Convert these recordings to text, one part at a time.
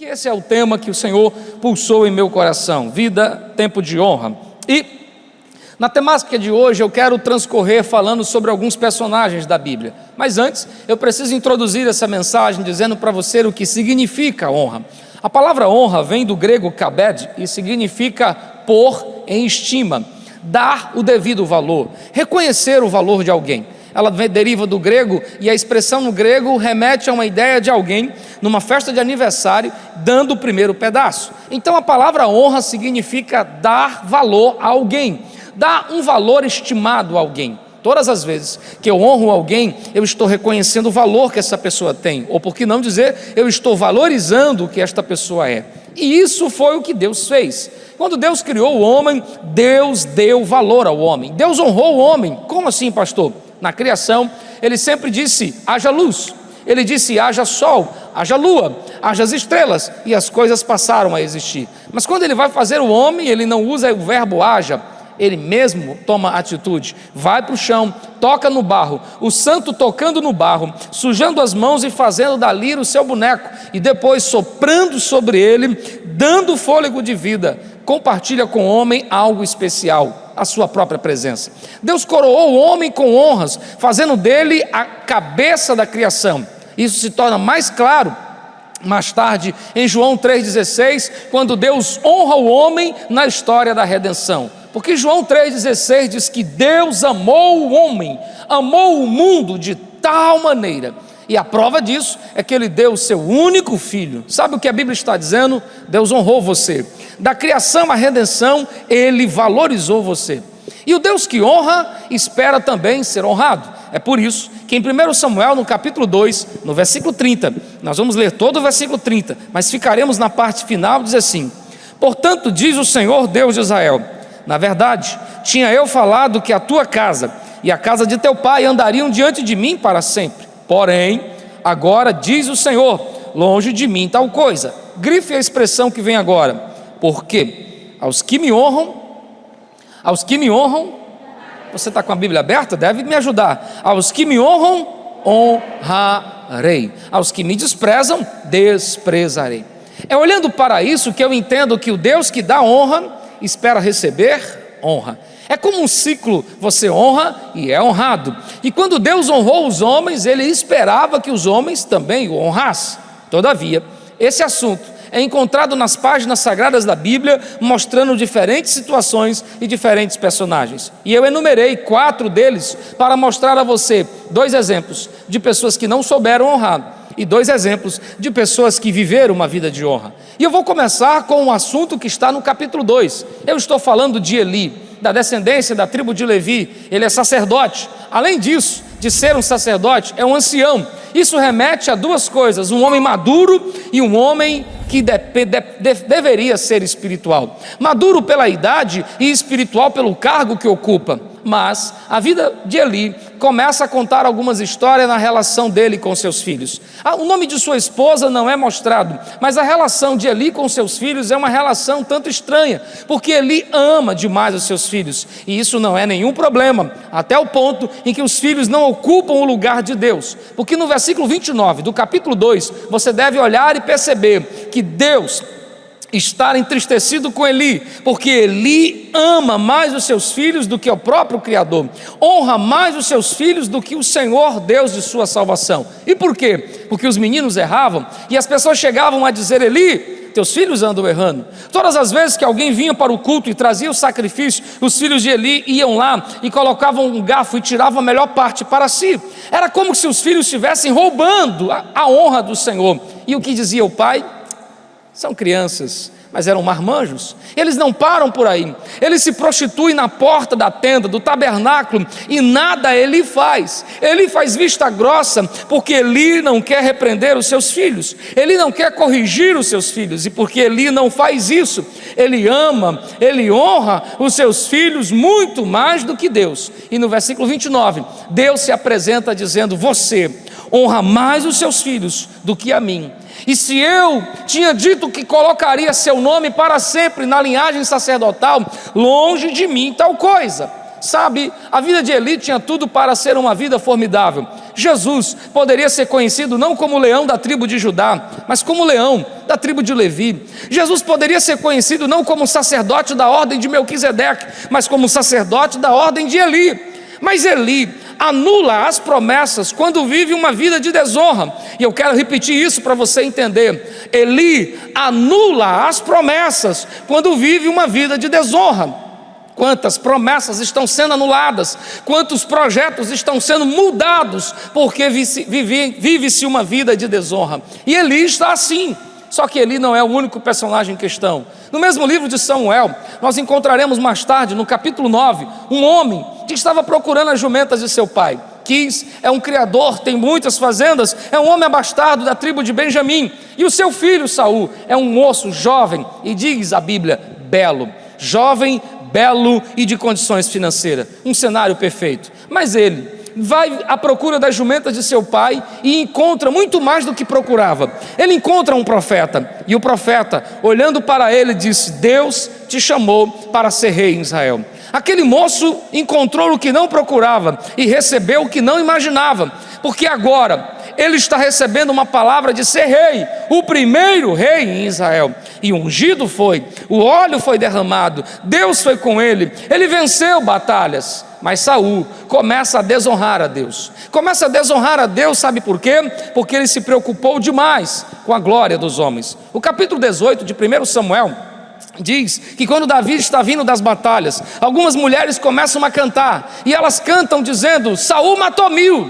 esse é o tema que o Senhor pulsou em meu coração: vida, tempo de honra. E na temática de hoje eu quero transcorrer falando sobre alguns personagens da Bíblia. Mas antes, eu preciso introduzir essa mensagem dizendo para você o que significa honra. A palavra honra vem do grego kabed e significa pôr em estima, dar o devido valor, reconhecer o valor de alguém. Ela deriva do grego e a expressão no grego remete a uma ideia de alguém numa festa de aniversário dando o primeiro pedaço. Então a palavra honra significa dar valor a alguém, dar um valor estimado a alguém. Todas as vezes que eu honro alguém, eu estou reconhecendo o valor que essa pessoa tem, ou por que não dizer, eu estou valorizando o que esta pessoa é. E isso foi o que Deus fez. Quando Deus criou o homem, Deus deu valor ao homem. Deus honrou o homem. Como assim, pastor? Na criação, ele sempre disse: haja luz. Ele disse: haja sol, haja lua, haja as estrelas, e as coisas passaram a existir. Mas quando ele vai fazer o homem, ele não usa o verbo haja, ele mesmo toma atitude, vai para o chão, toca no barro, o santo tocando no barro, sujando as mãos e fazendo dali o seu boneco, e depois soprando sobre ele, dando fôlego de vida, compartilha com o homem algo especial, a sua própria presença. Deus coroou o homem com honras, fazendo dele a cabeça da criação. Isso se torna mais claro mais tarde em João 3,16, quando Deus honra o homem na história da redenção. Porque João 3,16 diz que Deus amou o homem, amou o mundo de tal maneira, e a prova disso é que Ele deu o seu único filho. Sabe o que a Bíblia está dizendo? Deus honrou você. Da criação à redenção, Ele valorizou você. E o Deus que honra, espera também ser honrado. É por isso que em 1 Samuel, no capítulo 2, no versículo 30, nós vamos ler todo o versículo 30, mas ficaremos na parte final, diz assim: portanto, diz o Senhor Deus de Israel, na verdade, tinha eu falado que a tua casa e a casa de teu pai andariam diante de mim para sempre. Porém, agora diz o Senhor, longe de mim tal coisa. Grife a expressão que vem agora. Porque aos que me honram, você está com a Bíblia aberta? Deve me ajudar. Aos que me honram, honrarei. Aos que me desprezam, desprezarei. É olhando para isso que eu entendo que o Deus que dá honra, espera receber honra. É como um ciclo, você honra e é honrado. E quando Deus honrou os homens, Ele esperava que os homens também o honrassem. Todavia, esse assunto é encontrado nas páginas sagradas da Bíblia, mostrando diferentes situações e diferentes personagens. E eu enumerei 4 deles para mostrar a você 2 exemplos de pessoas que não souberam honrar e 2 exemplos de pessoas que viveram uma vida de honra. E eu vou começar com um assunto que está no capítulo 2. Eu estou falando de Eli, da descendência da tribo de Levi. Ele é sacerdote. Além disso, de ser um sacerdote, é um ancião. Isso remete a 2 coisas: um homem maduro e um homem que deveria ser espiritual. Maduro pela idade e espiritual pelo cargo que ocupa. Mas a vida de Eli começa a contar algumas histórias na relação dele com seus filhos. O nome de sua esposa não é mostrado, mas a relação de Eli com seus filhos é uma relação tanto estranha, porque Eli ama demais os seus filhos, e isso não é nenhum problema, até o ponto em que os filhos não ocupam o lugar de Deus. Porque no versículo 29 do capítulo 2, você deve olhar e perceber que Deus estar entristecido com Eli, porque Eli ama mais os seus filhos do que o próprio Criador, honra mais os seus filhos do que o Senhor Deus de sua salvação. E por quê? Porque os meninos erravam, e as pessoas chegavam a dizer: Eli, teus filhos andam errando. Todas as vezes que alguém vinha para o culto e trazia o sacrifício, os filhos de Eli iam lá e colocavam um garfo e tiravam a melhor parte para si. Era como se os filhos estivessem roubando a honra do Senhor. E o que dizia o pai? São crianças, mas eram marmanjos. Eles não param por aí. Eles se prostituem na porta da tenda, do tabernáculo, e nada Eli faz. Eli faz vista grossa, porque Eli não quer repreender os seus filhos. Eli não quer corrigir os seus filhos. E porque Eli não faz isso, ele ama, ele honra os seus filhos muito mais do que Deus. E no versículo 29, Deus se apresenta dizendo: você honra mais os seus filhos do que a mim. E se eu tinha dito que colocaria seu nome para sempre na linhagem sacerdotal, longe de mim tal coisa. Sabe, a vida de Eli tinha tudo para ser uma vida formidável. Jesus poderia ser conhecido não como leão da tribo de Judá, mas como leão da tribo de Levi. Jesus poderia ser conhecido não como sacerdote da ordem de Melquisedeque, mas como sacerdote da ordem de Eli. Mas Eli anula as promessas quando vive uma vida de desonra. E eu quero repetir isso para você entender. Eli anula as promessas quando vive uma vida de desonra. Quantas promessas estão sendo anuladas, quantos projetos estão sendo mudados, porque vive-se uma vida de desonra. E Eli está assim. Só que Eli não é o único personagem em questão. No mesmo livro de Samuel, nós encontraremos mais tarde, no capítulo 9, um homem que estava procurando as jumentas de seu pai. Quis, é um criador, tem muitas fazendas, é um homem abastado da tribo de Benjamim. E o seu filho Saul é um moço jovem, e diz a Bíblia, belo, jovem, belo e de condições financeiras, um cenário perfeito. Mas ele vai à procura das jumentas de seu pai e encontra muito mais do que procurava. Ele encontra um profeta, e o profeta, olhando para ele, disse: Deus te chamou para ser rei em Israel. Aquele moço encontrou o que não procurava e recebeu o que não imaginava, porque agora ele está recebendo uma palavra de ser rei, o primeiro rei em Israel. E ungido foi, o óleo foi derramado, Deus foi com ele, ele venceu batalhas. Mas Saul começa a desonrar a Deus. Começa a desonrar a Deus, sabe por quê? Porque ele se preocupou demais com a glória dos homens. O capítulo 18 de 1 Samuel diz que quando Davi está vindo das batalhas, algumas mulheres começam a cantar, e elas cantam dizendo: Saul matou 1000,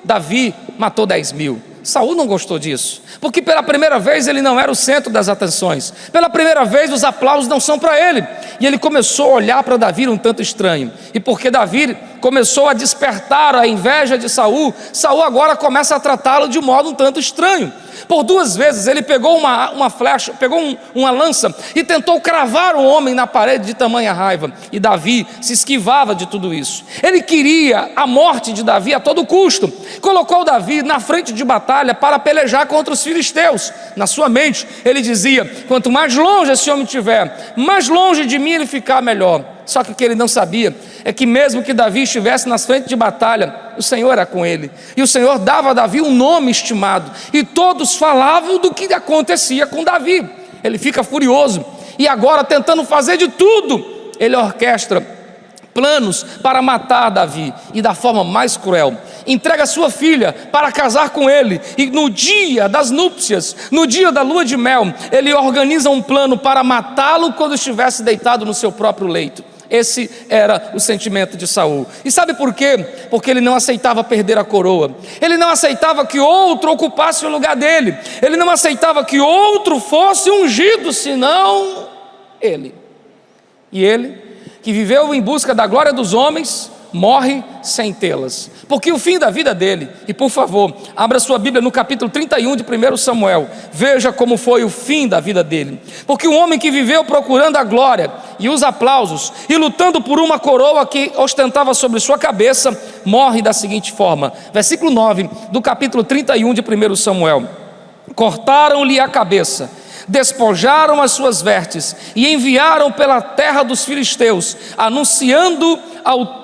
Davi matou 10.000. Saul não gostou disso, porque pela primeira vez ele não era o centro das atenções, pela primeira vez os aplausos não são para ele, e ele começou a olhar para Davi um tanto estranho, e porque Davi começou a despertar a inveja de Saul, Saul agora começa a tratá-lo de modo um tanto estranho. Por 2 vezes ele pegou uma flecha, pegou uma lança e tentou cravar o homem na parede de tamanha raiva, e Davi se esquivava de tudo isso. Ele queria a morte de Davi a todo custo, colocou Davi na frente de batalha para pelejar contra os filisteus. Na sua mente ele dizia: quanto mais longe esse homem estiver, mais longe de mim ele ficar, melhor. Só que o que ele não sabia é que mesmo que Davi estivesse nas frentes de batalha, o Senhor era com ele, e o Senhor dava a Davi um nome estimado, e todos falavam do que acontecia com Davi. Ele fica furioso, e agora, tentando fazer de tudo, ele orquestra planos para matar Davi, e da forma mais cruel, entrega sua filha para casar com ele, e no dia das núpcias, no dia da lua de mel, ele organiza um plano para matá-lo quando estivesse deitado no seu próprio leito. Esse era o sentimento de Saul. E sabe por quê? Porque ele não aceitava perder a coroa. Ele não aceitava que outro ocupasse o lugar dele. Ele não aceitava que outro fosse ungido, senão ele. E ele, que viveu em busca da glória dos homens, morre sem tê-las. Porque o fim da vida dele, e por favor, abra sua Bíblia no capítulo 31 de 1 Samuel, veja como foi o fim da vida dele. Porque o homem que viveu procurando a glória e os aplausos, e lutando por uma coroa que ostentava sobre sua cabeça, morre da seguinte forma. Versículo 9 do capítulo 31 de 1 Samuel: cortaram-lhe a cabeça, despojaram as suas vestes e enviaram pela terra dos filisteus, anunciando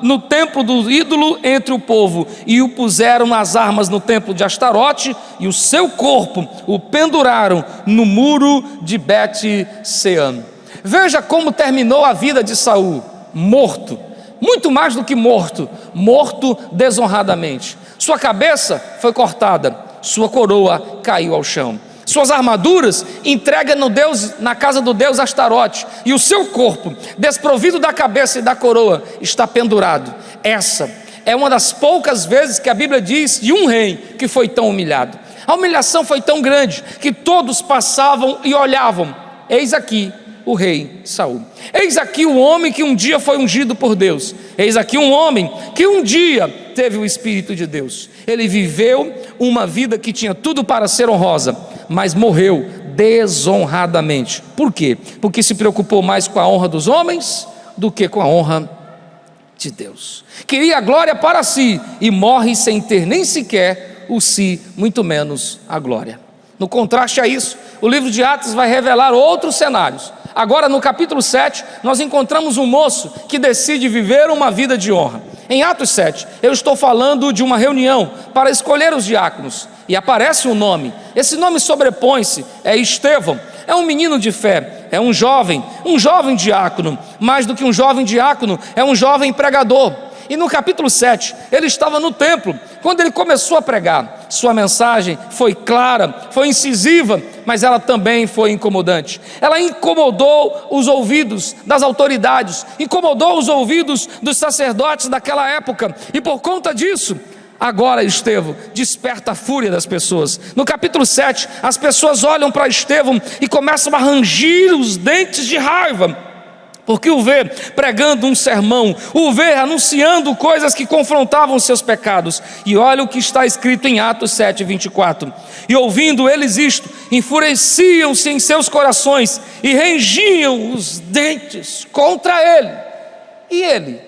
no templo do ídolo entre o povo, e o puseram nas armas no templo de Astarote, e o seu corpo o penduraram no muro de Bet-Sean. Veja como terminou a vida de Saul: morto, muito mais do que morto, morto desonradamente. Sua cabeça foi cortada, sua coroa caiu ao chão, suas armaduras entrega na casa do deus Astarote, e o seu corpo, desprovido da cabeça e da coroa, está pendurado. Essa é uma das poucas vezes que a Bíblia diz de um rei que foi tão humilhado. A humilhação foi tão grande que todos passavam e olhavam: eis aqui o rei Saul, eis aqui o homem que um dia foi ungido por Deus, eis aqui um homem que um dia teve o Espírito de Deus. Ele viveu uma vida que tinha tudo para ser honrosa, mas morreu desonradamente. Por quê? Porque se preocupou mais com a honra dos homens do que com a honra de Deus. Queria a glória para si e morre sem ter nem sequer o si, muito menos a glória. No contraste a isso, o livro de Atos vai revelar outros cenários. Agora no capítulo 7, nós encontramos um moço que decide viver uma vida de honra. Em Atos 7, eu estou falando de uma reunião para escolher os diáconos, e aparece um nome. Esse nome sobrepõe-se, é Estevão. É um menino de fé, é um jovem diácono. Mais do que um jovem diácono, é um jovem pregador. E no capítulo 7, ele estava no templo, quando ele começou a pregar. Sua mensagem foi clara, foi incisiva, mas ela também foi incomodante. Ela incomodou os ouvidos das autoridades, incomodou os ouvidos dos sacerdotes daquela época, e por conta disso, agora Estevão desperta a fúria das pessoas. No capítulo 7, as pessoas olham para Estevão e começam a ranger os dentes de raiva, porque o vê pregando um sermão, o vê anunciando coisas que confrontavam seus pecados. E olha o que está escrito em Atos 7, 24. E ouvindo eles isto, enfureciam-se em seus corações e rangiam os dentes contra ele. E ele,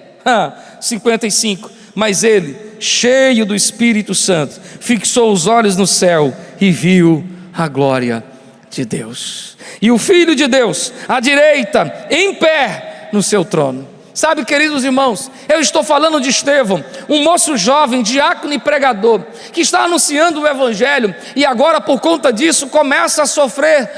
55, mas ele, cheio do Espírito Santo, fixou os olhos no céu e viu a glória de Deus, e o Filho de Deus à direita, em pé no seu trono. Sabe, queridos irmãos, eu estou falando de Estevão, um moço jovem, diácono e pregador, que está anunciando o Evangelho, e agora por conta disso começa a sofrer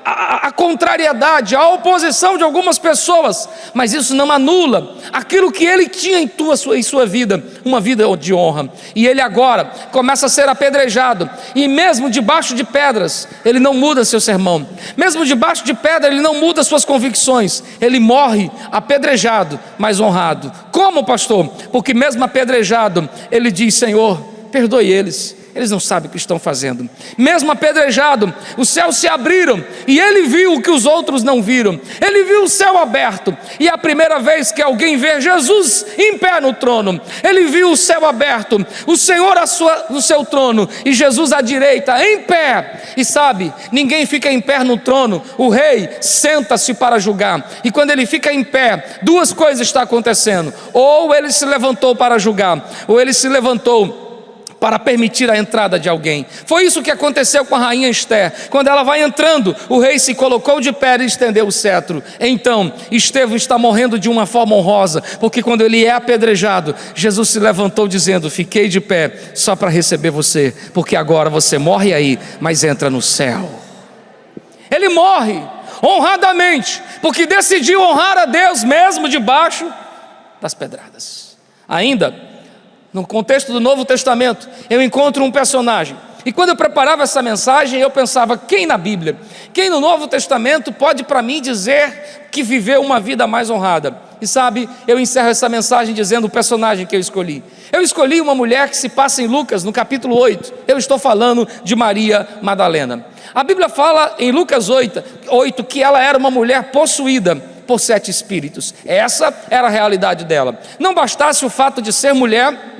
a contrariedade, a oposição de algumas pessoas, mas isso não anula aquilo que ele tinha em sua vida, uma vida de honra. E ele agora começa a ser apedrejado, e mesmo debaixo de pedras, ele não muda seu sermão, mesmo debaixo de pedra, ele não muda suas convicções, ele morre apedrejado, mas honrado. Como, pastor? Porque mesmo apedrejado, ele diz: Senhor, perdoe eles não sabem o que estão fazendo. Mesmo apedrejado, os céus se abriram, e ele viu o que os outros não viram. Ele viu o céu aberto, e é a primeira vez que alguém vê Jesus em pé no trono. Ele viu o céu aberto, o Senhor no seu trono, e Jesus à direita, em pé. E sabe, ninguém fica em pé no trono, o rei senta-se para julgar, e quando ele fica em pé, duas coisas estão acontecendo: ou ele se levantou para julgar, ou ele se levantou para permitir a entrada de alguém. Foi isso que aconteceu com a rainha Esther. Quando ela vai entrando, o rei se colocou de pé e estendeu o cetro. Então, Estevão está morrendo de uma forma honrosa, porque quando ele é apedrejado, Jesus se levantou dizendo: fiquei de pé só para receber você, porque agora você morre aí, mas entra no céu. Ele morre honradamente, porque decidiu honrar a Deus mesmo debaixo das pedradas. Ainda no contexto do Novo Testamento, eu encontro um personagem, e quando eu preparava essa mensagem, eu pensava: quem na Bíblia, quem no Novo Testamento pode para mim dizer que viveu uma vida mais honrada? E sabe, eu encerro essa mensagem dizendo o personagem que eu escolhi. Eu escolhi uma mulher que se passa em Lucas, no capítulo 8, eu estou falando de Maria Madalena. A Bíblia fala em Lucas 8 que ela era uma mulher possuída por 7 espíritos. Essa era a realidade dela. Não bastasse o fato de ser mulher,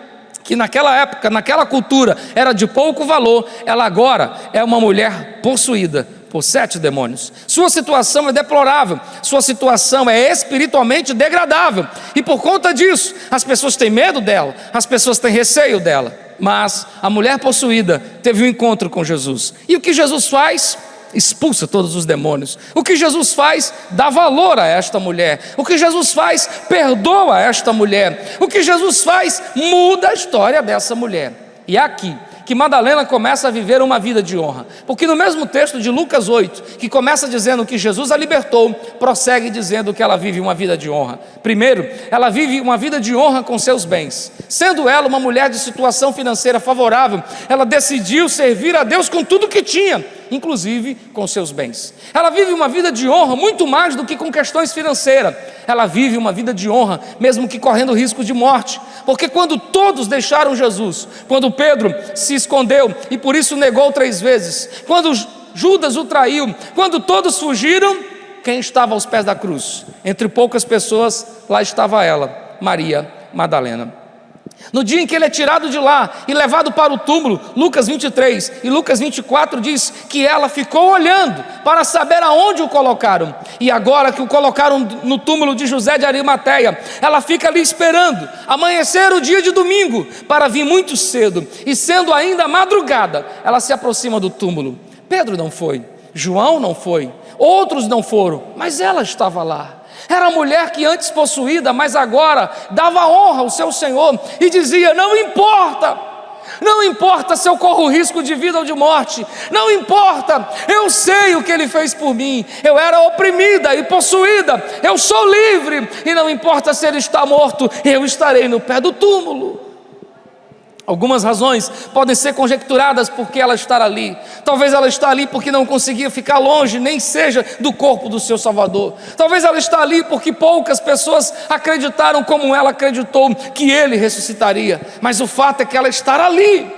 que naquela época, naquela cultura, era de pouco valor, ela agora é uma mulher possuída por 7 demônios. Sua situação é deplorável, sua situação é espiritualmente degradável, e por conta disso, as pessoas têm medo dela, as pessoas têm receio dela. Mas a mulher possuída teve um encontro com Jesus, e o que Jesus faz? Expulsa todos os demônios. O que Jesus faz? Dá valor a esta mulher. O que Jesus faz? Perdoa esta mulher. O que Jesus faz? Muda a história dessa mulher. E é aqui que Madalena começa a viver uma vida de honra, porque no mesmo texto de Lucas 8, que começa dizendo que Jesus a libertou, prossegue dizendo que ela vive uma vida de honra. Primeiro, ela vive uma vida de honra com seus bens. Sendo ela uma mulher de situação financeira favorável, ela decidiu servir a Deus com tudo que tinha, inclusive com seus bens. Ela vive uma vida de honra muito mais do que com questões financeiras. Ela vive uma vida de honra, mesmo que correndo risco de morte, porque quando todos deixaram Jesus, quando Pedro se escondeu e por isso negou 3 vezes, quando Judas o traiu, quando todos fugiram, quem estava aos pés da cruz? Entre poucas pessoas, lá estava ela, Maria Madalena. No dia em que ele é tirado de lá e levado para o túmulo, Lucas 23 e Lucas 24 diz que ela ficou olhando para saber aonde o colocaram. E agora que o colocaram no túmulo de José de Arimateia, ela fica ali esperando amanhecer o dia de domingo para vir muito cedo. E sendo ainda madrugada, ela se aproxima do túmulo. Pedro não foi, João não foi, outros não foram, mas ela estava lá. Era a mulher que antes possuída, mas agora dava honra ao seu Senhor e dizia: não importa se eu corro risco de vida ou de morte, não importa, eu sei o que Ele fez por mim, eu era oprimida e possuída, eu sou livre, e não importa se Ele está morto, eu estarei no pé do túmulo. Algumas razões podem ser conjecturadas porque ela está ali. Talvez ela está ali porque não conseguia ficar longe, nem seja do corpo do seu Salvador. Talvez ela está ali porque poucas pessoas acreditaram como ela acreditou que Ele ressuscitaria. Mas o fato é que ela está ali.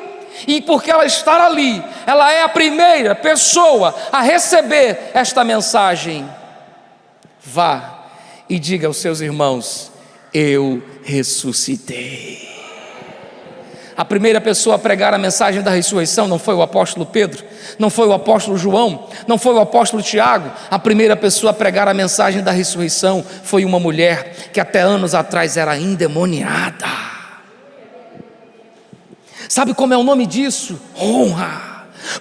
E porque ela está ali, ela é a primeira pessoa a receber esta mensagem. Vá e diga aos seus irmãos: eu ressuscitei. A primeira pessoa a pregar a mensagem da ressurreição não foi o apóstolo Pedro, não foi o apóstolo João, não foi o apóstolo Tiago. A primeira pessoa a pregar a mensagem da ressurreição foi uma mulher que até anos atrás era endemoniada. Sabe como é o nome disso? Honra.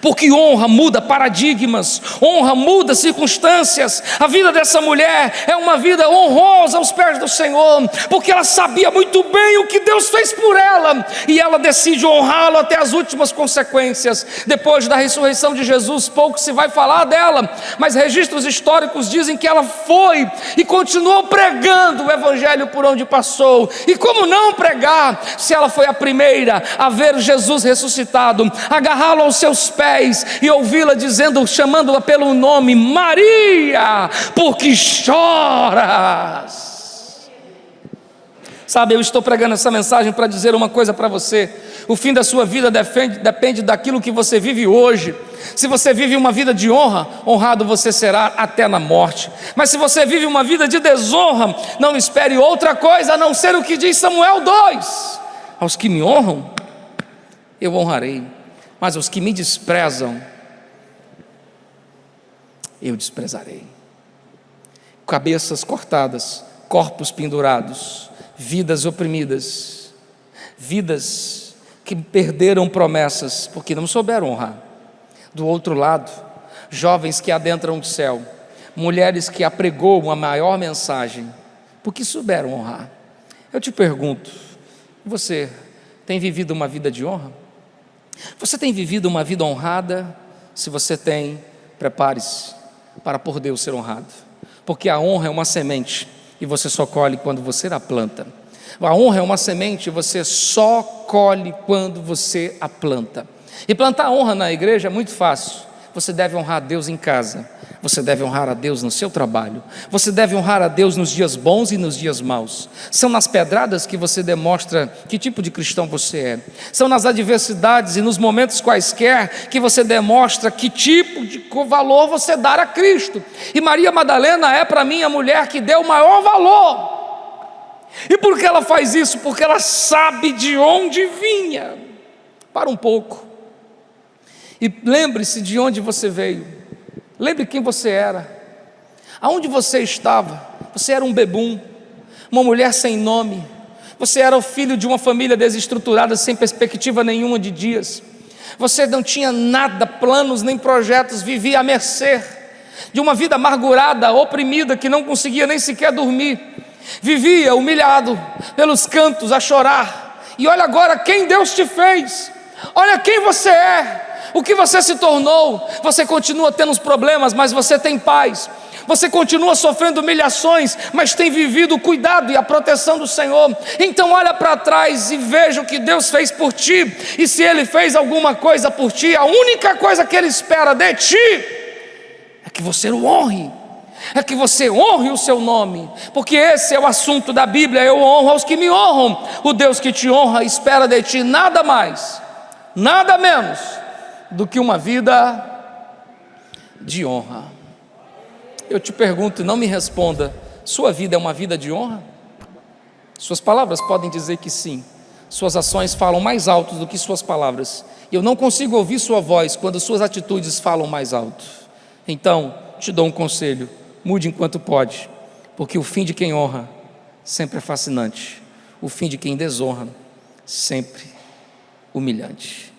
Porque honra muda paradigmas, honra muda circunstâncias. A vida dessa mulher é uma vida honrosa aos pés do Senhor, porque ela sabia muito bem o que Deus fez por ela, e ela decide honrá-lo até as últimas consequências. Depois da ressurreição de Jesus, pouco se vai falar dela, mas registros históricos dizem que ela foi e continuou pregando o evangelho por onde passou. E como não pregar, se ela foi a primeira a ver Jesus ressuscitado, agarrá-lo aos seus pés e ouvi-la dizendo, chamando-a pelo nome: Maria, por que choras? Sabe, eu estou pregando essa mensagem para dizer uma coisa para você: o fim da sua vida depende daquilo que você vive hoje. Se você vive uma vida de honra, honrado você será até na morte. Mas se você vive uma vida de desonra, não espere outra coisa a não ser o que diz Samuel 2: aos que me honram, eu honrarei, mas os que me desprezam, eu desprezarei. Cabeças cortadas, corpos pendurados, vidas oprimidas, vidas que perderam promessas porque não souberam honrar. Do outro lado, jovens que adentram o céu, mulheres que apregoam a maior mensagem porque souberam honrar. Eu te pergunto, você tem vivido uma vida de honra? Você tem vivido uma vida honrada? Se você tem, prepare-se para por Deus ser honrado, porque a honra é uma semente e você só colhe quando você a planta. A honra é uma semente e você só colhe quando você a planta. E plantar honra na igreja é muito fácil. Você deve honrar a Deus em casa, você deve honrar a Deus no seu trabalho, você deve honrar a Deus nos dias bons e nos dias maus. São nas pedradas que você demonstra que tipo de cristão você é. São nas adversidades e nos momentos quaisquer que você demonstra que tipo de valor você dá a Cristo. E Maria Madalena é para mim a mulher que deu o maior valor. E por que ela faz isso? Porque ela sabe de onde vinha. Para um pouco e lembre-se de onde você veio. Lembre quem você era, aonde você estava. Você era um bebum, uma mulher sem nome. Você era o filho de uma família desestruturada, sem perspectiva nenhuma de dias. Você não tinha nada, planos nem projetos, vivia à mercê de uma vida amargurada, oprimida, que não conseguia nem sequer dormir. Vivia humilhado pelos cantos a chorar. E olha agora quem Deus te fez, olha quem você é, o que você se tornou. Você continua tendo os problemas, mas você tem paz. Você continua sofrendo humilhações, mas tem vivido o cuidado e a proteção do Senhor. Então olha para trás e veja o que Deus fez por ti. E se Ele fez alguma coisa por ti, a única coisa que Ele espera de ti é que você o honre, é que você honre o seu nome, porque esse é o assunto da Bíblia. Eu honro aos que me honram. O Deus que te honra espera de ti nada mais, nada menos do que uma vida de honra. Eu te pergunto, não me responda: sua vida é uma vida de honra? Suas palavras podem dizer que sim, suas ações falam mais alto do que suas palavras, e eu não consigo ouvir sua voz quando suas atitudes falam mais alto. Então, te dou um conselho: mude enquanto pode, porque o fim de quem honra sempre é fascinante, o fim de quem desonra sempre humilhante.